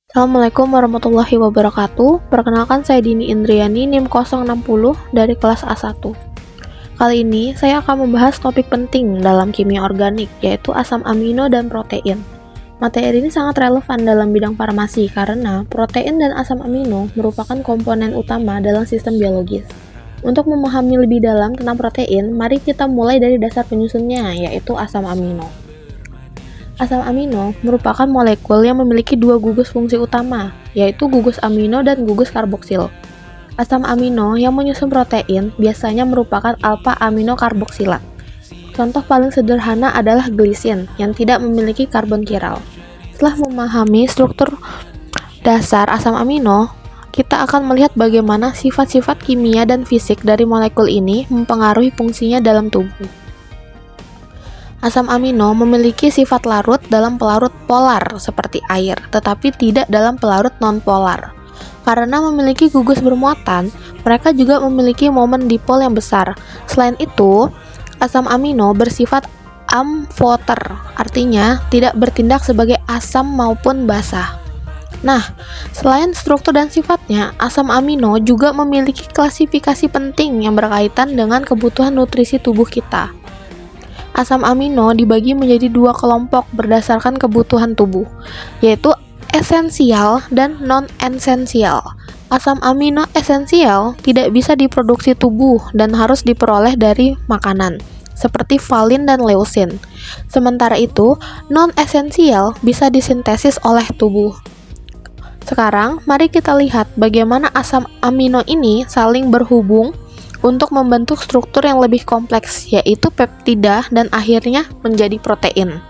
Assalamualaikum warahmatullahi wabarakatuh. Perkenalkan saya Dini Indriani NIM 060 dari kelas A1. Kali ini saya akan membahas topik penting dalam kimia organik, yaitu asam amino dan protein. Materi ini sangat relevan dalam bidang farmasi karena protein dan asam amino merupakan komponen utama dalam sistem biologis. Untuk memahami lebih dalam tentang protein, mari kita mulai dari dasar penyusunnya, yaitu asam amino. Asam amino merupakan molekul yang memiliki dua gugus fungsi utama, yaitu gugus amino dan gugus karboksil. Asam amino yang menyusun protein biasanya merupakan alfa amino karboksilat. Contoh paling sederhana adalah glisin yang tidak memiliki karbon kiral. Setelah memahami struktur dasar asam amino, kita akan melihat bagaimana sifat-sifat kimia dan fisik dari molekul ini mempengaruhi fungsinya dalam tubuh. Asam amino memiliki sifat larut dalam pelarut polar seperti air, tetapi tidak dalam pelarut non-polar. Karena memiliki gugus bermuatan, mereka juga memiliki momen dipol yang besar. Selain itu, asam amino bersifat amfoter, artinya tidak bertindak sebagai asam maupun basa. Nah, selain struktur dan sifatnya, asam amino juga memiliki klasifikasi penting yang berkaitan dengan kebutuhan nutrisi tubuh kita. Asam amino dibagi menjadi dua kelompok berdasarkan kebutuhan tubuh, yaitu esensial dan non-esensial. Asam amino esensial tidak bisa diproduksi tubuh dan harus diperoleh dari makanan, seperti valin dan leusin. Sementara itu, non-esensial bisa disintesis oleh tubuh. Sekarang, mari kita lihat bagaimana asam amino ini saling berhubung untuk membentuk struktur yang lebih kompleks, yaitu peptida dan akhirnya menjadi protein.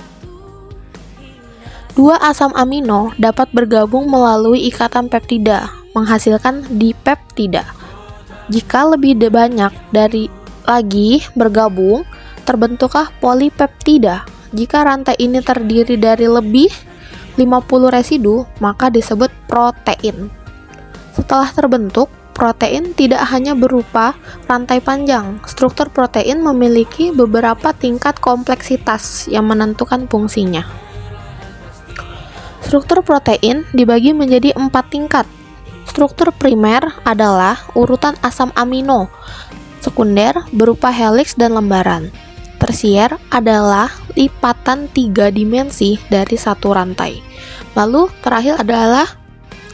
Dua asam amino dapat bergabung melalui ikatan peptida, menghasilkan dipeptida. Jika lebih banyak dari lagi bergabung, terbentuklah polipeptida. Jika rantai ini terdiri dari lebih 50 residu, maka disebut protein. Setelah terbentuk, protein tidak hanya berupa rantai panjang. Struktur protein memiliki beberapa tingkat kompleksitas yang menentukan fungsinya. Struktur protein dibagi menjadi 4 tingkat. Struktur primer adalah urutan asam amino. Sekunder berupa heliks dan lembaran. Tersier adalah lipatan 3 dimensi dari satu rantai. Lalu terakhir adalah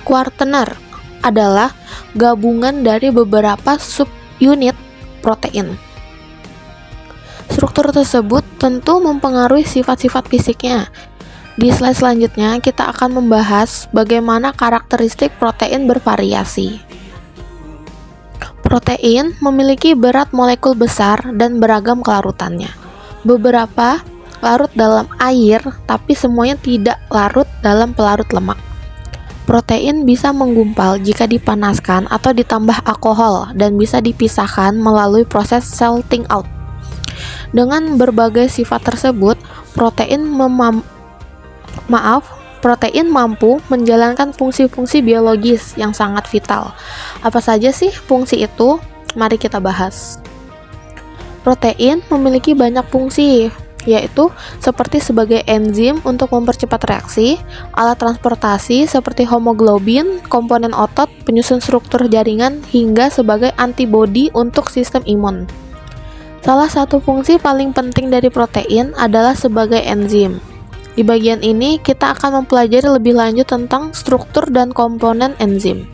kuartener, adalah gabungan dari beberapa subunit protein. Struktur tersebut tentu mempengaruhi sifat-sifat fisiknya. Di slide selanjutnya, kita akan membahas bagaimana karakteristik protein bervariasi. Protein memiliki berat molekul besar dan beragam kelarutannya. Beberapa larut dalam air, tapi semuanya tidak larut dalam pelarut lemak. Protein bisa menggumpal jika dipanaskan atau ditambah alkohol dan bisa dipisahkan melalui proses salting out. Dengan berbagai sifat tersebut, protein mampu menjalankan fungsi-fungsi biologis yang sangat vital. Apa saja sih fungsi itu? Mari kita bahas. Protein memiliki banyak fungsi, yaitu seperti sebagai enzim untuk mempercepat reaksi, alat transportasi seperti hemoglobin, komponen otot, penyusun struktur jaringan, hingga sebagai antibodi untuk sistem imun. Salah satu fungsi paling penting dari protein adalah sebagai enzim. Di bagian ini, kita akan mempelajari lebih lanjut tentang struktur dan komponen enzim.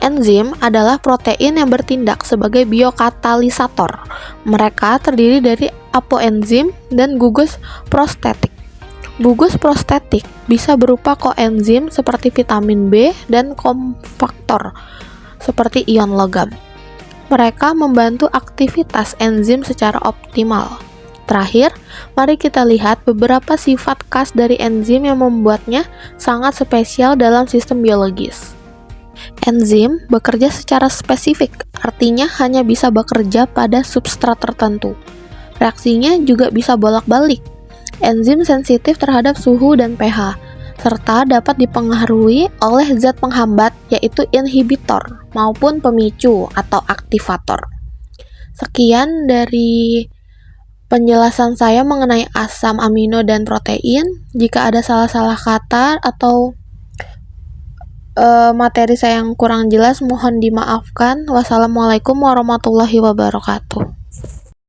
Enzim adalah protein yang bertindak sebagai biokatalisator. Mereka terdiri dari apoenzim dan gugus prostetik. Gugus prostetik bisa berupa koenzim seperti vitamin B dan kofaktor seperti ion logam. Mereka membantu aktivitas enzim secara optimal. Terakhir, mari kita lihat beberapa sifat khas dari enzim yang membuatnya sangat spesial dalam sistem biologis. Enzim bekerja secara spesifik, artinya hanya bisa bekerja pada substrat tertentu. Reaksinya juga bisa bolak-balik. Enzim sensitif terhadap suhu dan pH, serta dapat dipengaruhi oleh zat penghambat yaitu inhibitor maupun pemicu atau aktivator. Sekian dari penjelasan saya mengenai asam amino dan protein. Jika ada salah-salah kata atau Materi saya yang kurang jelas mohon dimaafkan. Wassalamualaikum warahmatullahi wabarakatuh.